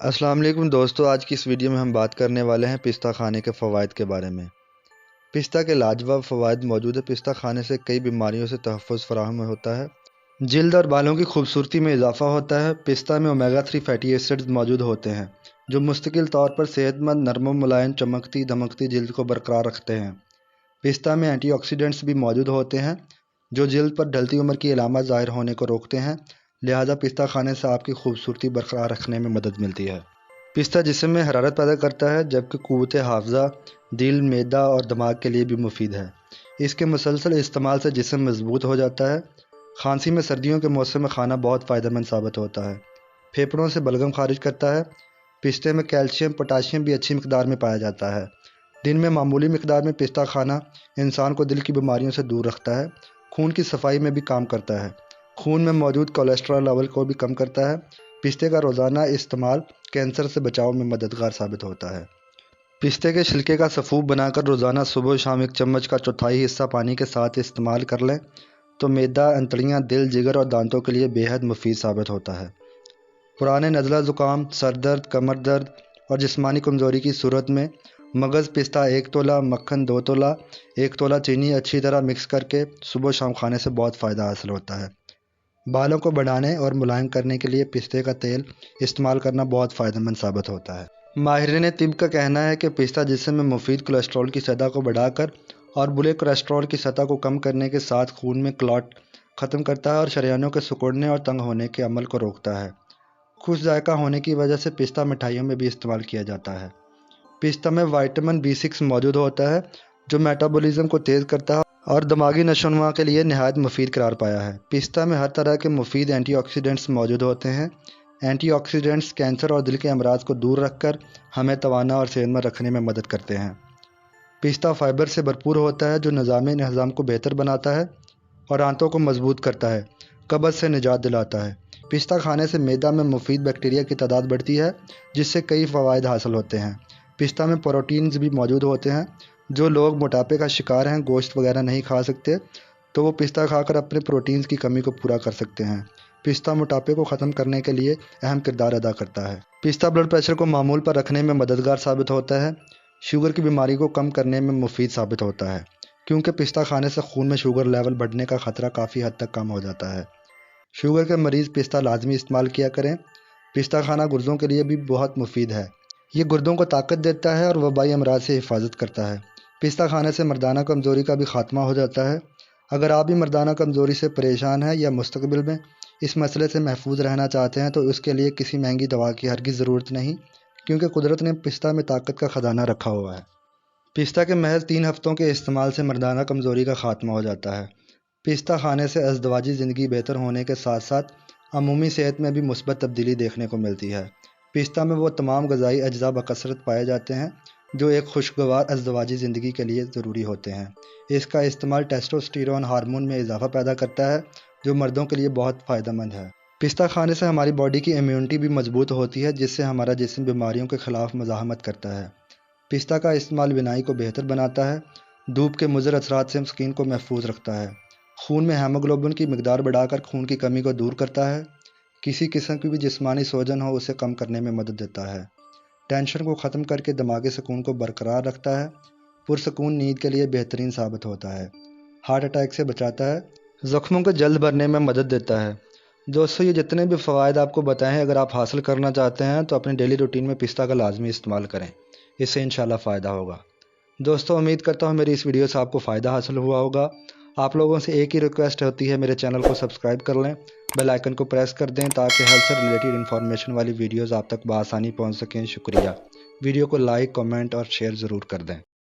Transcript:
अस्सलाम वालेकुम दोस्तों, आज की इस वीडियो में हम बात करने वाले हैं पिस्ता खाने के फ़वाइद के बारे में। पिस्ता के लाजवाब फ़वाइद मौजूद है। पिस्ता खाने से कई बीमारियों से तहफ़्फ़ुज़ फ़राहम होता है। जिल्द और बालों की खूबसूरती में इजाफ़ा होता है। पिस्ता में ओमेगा 3 फैटी एसिड्स मौजूद होते हैं जो मुस्तकिल तौर पर सेहतमंद, नरम व मुलायम, चमकती धमकती जिल्द को बरकरार रखते हैं। पिस्ता में एंटीऑक्सीडेंट्स भी मौजूद होते हैं जो जिल्द पर ढलती उम्र की अलामत ज़ाहिर होने को रोकते हैं। लिहाजा पिस्ता खाने से आपकी खूबसूरती बरकरार रखने में मदद मिलती है। पिस्ता जिस्म में हरारत पैदा करता है जबकि क़ुव्वत हाफ़ज़ा दिल, मैदा और दिमाग के लिए भी मुफीद है। इसके मुसलसल इस्तेमाल से जिस्म मजबूत हो जाता है। खांसी में सर्दियों के मौसम में खाना बहुत फ़ायदेमंद साबित होता है। फेफड़ों से बलगम खारिज करता है। पिस्ते में कैल्शियम, पोटाशियम भी अच्छी मिकदार में पाया जाता है। दिन में मामूली मिकदार में पिस्ता खाना इंसान को दिल की बीमारियों से दूर रखता है। खून की सफाई में भी काम करता है। खून में मौजूद कोलेस्ट्रॉल लेवल को भी कम करता है। पिस्ते का रोज़ाना इस्तेमाल कैंसर से बचाव में मददगार साबित होता है। पिस्ते के छिलके का सफ़ूफ बनाकर रोज़ाना सुबह शाम 1 चम्मच का चौथाई हिस्सा पानी के साथ इस्तेमाल कर लें तो मैदा, अंतड़ियाँ, दिल, जिगर और दांतों के लिए बेहद मुफीद साबित होता है। पुराने नज़ला ज़ुकाम, सर दर्द, कमर दर्द और जिस्मानी कमज़ोरी की सूरत में मगज़ पिस्ता 1 तोला, मक्खन 2 तोला, 1 तोला चीनी अच्छी तरह मिक्स करके सुबह शाम खाने से बहुत फ़ायदा हासिल होता है। बालों को बढ़ाने और मुलायम करने के लिए पिस्ते का तेल इस्तेमाल करना बहुत फ़ायदेमंद साबित होता है। माहिरीन तिब का कहना है कि पिस्ता जिस्म में मुफीद कोलेस्ट्रॉल की सतह को बढ़ाकर और बुरे कोलेस्ट्रॉल की सतह को कम करने के साथ खून में क्लॉट ख़त्म करता है और शरेयानों के सिकुड़ने और तंग होने के अमल को रोकता है। खुश जायका होने की वजह से पिस्ता मिठाइयों में भी इस्तेमाल किया जाता है। पिस्ता में विटामिन B6 मौजूद होता है जो मेटाबॉलिज्म को तेज़ करता है और दिमागी नशोनुमा के लिए नहायत मुफीद करार पाया है। पिस्ता में हर तरह के मुफीद एंटीऑक्सीडेंट्स मौजूद होते हैं। एंटीऑक्सीडेंट्स कैंसर और दिल के अमराज को दूर रखकर हमें तवाना और सेहतमंद रखने में मदद करते हैं। पिस्ता फाइबर से भरपूर होता है जो निज़ाम को बेहतर बनाता है और आंतों को मजबूत करता है, कब्ज़ से निजात दिलाता है। पिस्ता खाने से मैदा में मुफीद बैक्टीरिया की तादाद बढ़ती है जिससे कई फ़वाइद हासिल होते हैं। पिस्ता में प्रोटीन्स भी मौजूद होते हैं। जो लोग मोटापे का शिकार हैं, गोश्त वगैरह नहीं खा सकते, तो वो पिस्ता खाकर अपने प्रोटीन्स की कमी को पूरा कर सकते हैं। पिस्ता मोटापे को ख़त्म करने के लिए अहम किरदार अदा करता है। पिस्ता ब्लड प्रेशर को मामूल पर रखने में मददगार साबित होता है। शुगर की बीमारी को कम करने में मुफीद साबित होता है क्योंकि पिस्ता खाने से खून में शुगर लेवल बढ़ने का ख़तरा काफ़ी हद तक कम हो जाता है। शुगर के मरीज़ पिस्ता लाजमी इस्तेमाल किया करें। पिस्ता खाना गुर्दों के लिए भी बहुत मुफीद है। ये गुर्दों को ताकत देता है और वबाई अमराज से हिफाजत करता है। पिस्ता खाने से मर्दाना कमज़ोरी का भी ख़ात्मा हो जाता है। अगर आप भी मर्दाना कमज़ोरी से परेशान हैं या मुस्तकबिल में इस मसले से महफूज रहना चाहते हैं तो उसके लिए किसी महंगी दवा की हरगिज़ ज़रूरत नहीं, क्योंकि कुदरत ने पिस्ता में ताकत का ख़जाना रखा हुआ है। पिस्ता के महज 3 हफ्तों के इस्तेमाल से मर्दाना कमज़ोरी का ख़ात्मा हो जाता है। पिस्ता खाने से अज़दवाजी ज़िंदगी बेहतर होने के साथ साथ अमूमी सेहत में भी मुस्बत तब्दीली देखने को मिलती है। पिस्ता में वो तमाम ग़िज़ाई अज्जा बकसरत पाए जाते हैं जो एक खुशगवार अज़दवाजी ज़िंदगी के लिए ज़रूरी होते हैं। इसका इस्तेमाल टेस्टोस्टेरोन हार्मोन में इजाफ़ा पैदा करता है जो मर्दों के लिए बहुत फ़ायदेमंद है। पिस्ता खाने से हमारी बॉडी की इम्यूनिटी भी मजबूत होती है जिससे हमारा जिस्म बीमारियों के ख़िलाफ़ मज़ाहमत करता है। पिस्ता का इस्तेमाल बिनाई को बेहतर बनाता है। धूप के मुज़र असरात से स्किन को महफूज रखता है। खून में हीमोग्लोबिन की मिकदार बढ़ाकर खून की कमी को दूर करता है। किसी किस्म की भी जिस्मानी सोजन हो उसे कम करने में मदद देता है। टेंशन को ख़त्म करके दिमागी सुकून को बरकरार रखता है। पुरसकून नींद के लिए बेहतरीन साबित होता है। हार्ट अटैक से बचाता है। ज़ख्मों को जल्द भरने में मदद देता है। दोस्तों, ये जितने भी फ़वाइद आपको बताए हैं, अगर आप हासिल करना चाहते हैं तो अपने डेली रूटीन में पिस्ता का लाजमी इस्तेमाल करें। इससे इंशाल्लाह फ़ायदा होगा। दोस्तों, उम्मीद करता हूँ मेरी इस वीडियो से आपको फ़ायदा हासिल हुआ होगा। आप लोगों से एक ही रिक्वेस्ट होती है, मेरे चैनल को सब्सक्राइब कर लें, बेल आइकन को प्रेस कर दें ताकि हेल्थ से रिलेटेड इन्फॉर्मेशन वाली वीडियोज़ आप तक बआसानी पहुँच सकें। शुक्रिया। वीडियो को लाइक, कमेंट और शेयर ज़रूर कर दें।